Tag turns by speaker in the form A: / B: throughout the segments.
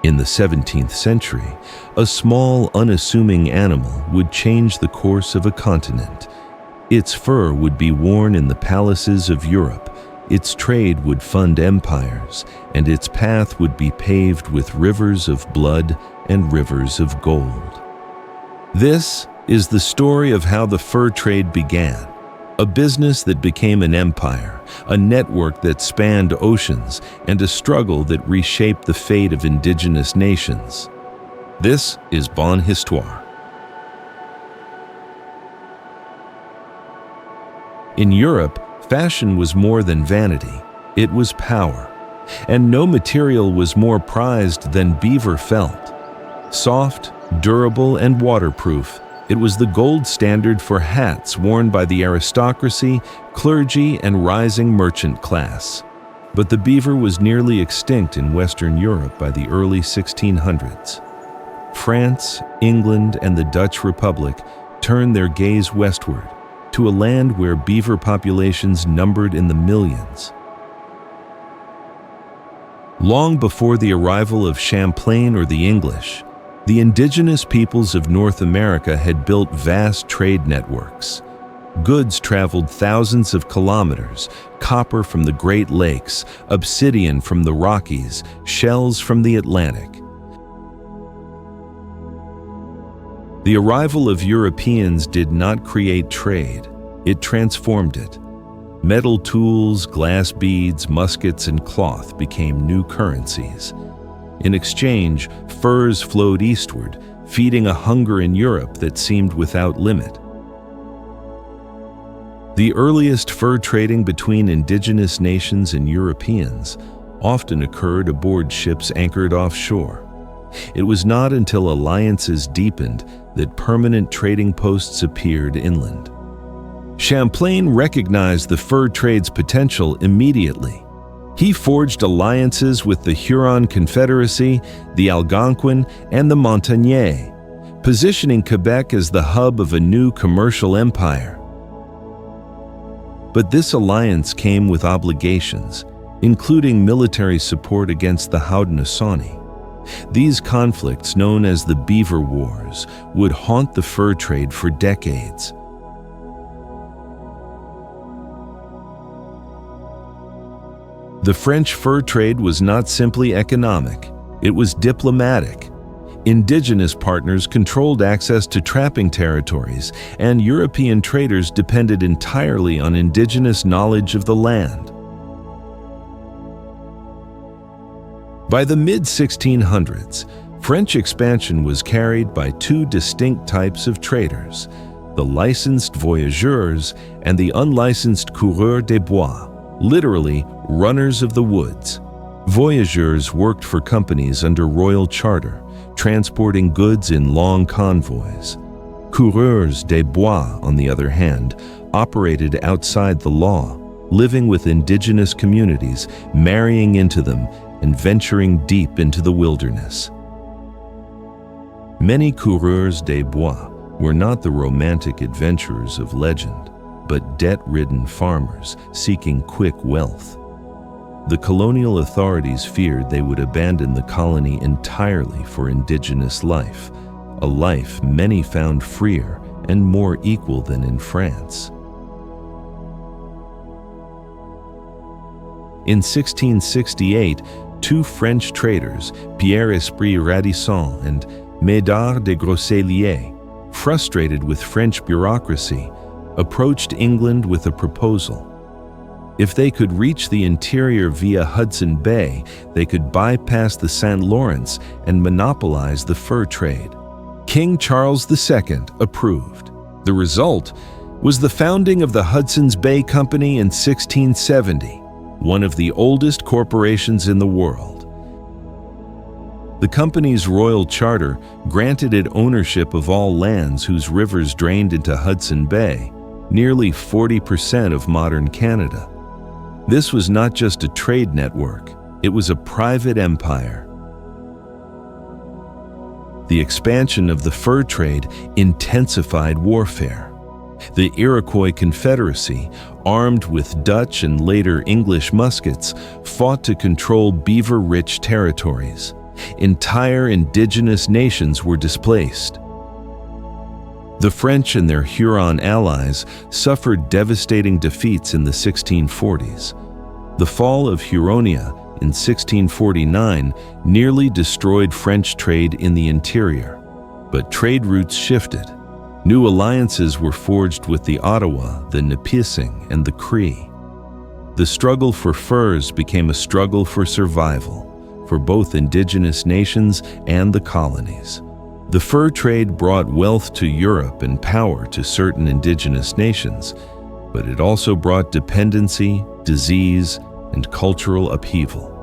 A: In the 17th century, a small, unassuming animal would change the course of a continent. Its fur would be worn in the palaces of Europe, its trade would fund empires, and its path would be paved with rivers of blood and rivers of gold. This is the story of how the fur trade began, a business that became an empire, a network that spanned oceans, and a struggle that reshaped the fate of indigenous nations. This is Bonne Histoire. In Europe, fashion was more than vanity, it was power. And no material was more prized than beaver felt. Soft, durable, and waterproof, it was the gold standard for hats worn by the aristocracy, clergy, and rising merchant class. But the beaver was nearly extinct in Western Europe by the early 1600s. France, England, and the Dutch Republic turned their gaze westward, to a land where beaver populations numbered in the millions. Long before the arrival of Champlain or the English, the indigenous peoples of North America had built vast trade networks. Goods traveled thousands of kilometers, copper from the Great Lakes, obsidian from the Rockies, shells from the Atlantic. The arrival of Europeans did not create trade, it transformed it. Metal tools, glass beads, muskets, and cloth became new currencies. In exchange, furs flowed eastward, feeding a hunger in Europe that seemed without limit. The earliest fur trading between indigenous nations and Europeans often occurred aboard ships anchored offshore. It was not until alliances deepened that permanent trading posts appeared inland. Champlain recognized the fur trade's potential immediately. He forged alliances with the Huron Confederacy, the Algonquin, and the Montagnais, positioning Quebec as the hub of a new commercial empire. But this alliance came with obligations, including military support against the Haudenosaunee. These conflicts, known as the Beaver Wars, would haunt the fur trade for decades. The French fur trade was not simply economic, it was diplomatic. Indigenous partners controlled access to trapping territories, and European traders depended entirely on indigenous knowledge of the land. By the mid-1600s, French expansion was carried by two distinct types of traders, the licensed voyageurs and the unlicensed coureurs des bois, literally runners of the woods. Voyageurs worked for companies under royal charter, transporting goods in long convoys. Coureurs des bois, on the other hand, operated outside the law, living with indigenous communities, marrying into them, and venturing deep into the wilderness. Many coureurs des bois were not the romantic adventurers of legend, but debt-ridden farmers seeking quick wealth. The colonial authorities feared they would abandon the colony entirely for indigenous life, a life many found freer and more equal than in France. In 1668, two French traders, Pierre-Esprit Radisson and Médard de Groseilliers, frustrated with French bureaucracy, approached England with a proposal. If they could reach the interior via Hudson Bay, they could bypass the St. Lawrence and monopolize the fur trade. King Charles II approved. The result was the founding of the Hudson's Bay Company in 1670, one of the oldest corporations in the world. The company's royal charter granted it ownership of all lands whose rivers drained into Hudson Bay, nearly 40% of modern Canada. This was not just a trade network, it was a private empire. The expansion of the fur trade intensified warfare. The Iroquois Confederacy, armed with Dutch and later English muskets, fought to control beaver-rich territories. Entire indigenous nations were displaced. The French and their Huron allies suffered devastating defeats in the 1640s. The fall of Huronia in 1649 nearly destroyed French trade in the interior, but trade routes shifted. New alliances were forged with the Ottawa, the Nipissing, and the Cree. The struggle for furs became a struggle for survival for both indigenous nations and the colonies. The fur trade brought wealth to Europe and power to certain indigenous nations, but it also brought dependency, disease, and cultural upheaval.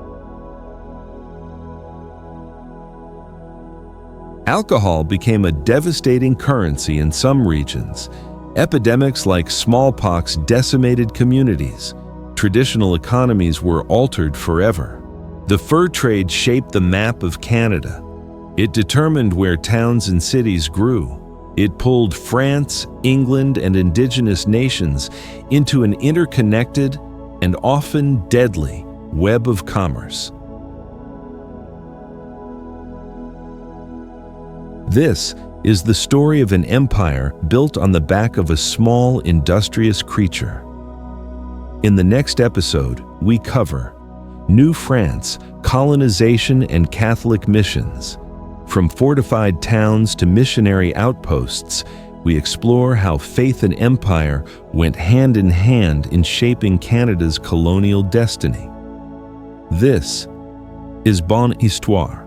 A: Alcohol became a devastating currency in some regions. Epidemics like smallpox decimated communities. Traditional economies were altered forever. The fur trade shaped the map of Canada. It determined where towns and cities grew. It pulled France, England, and indigenous nations into an interconnected and often deadly web of commerce. This is the story of an empire built on the back of a small, industrious creature. In the next episode, we cover New France, colonization and Catholic missions. From fortified towns to missionary outposts, we explore how faith and empire went hand in hand in shaping Canada's colonial destiny. This is Bonne Histoire.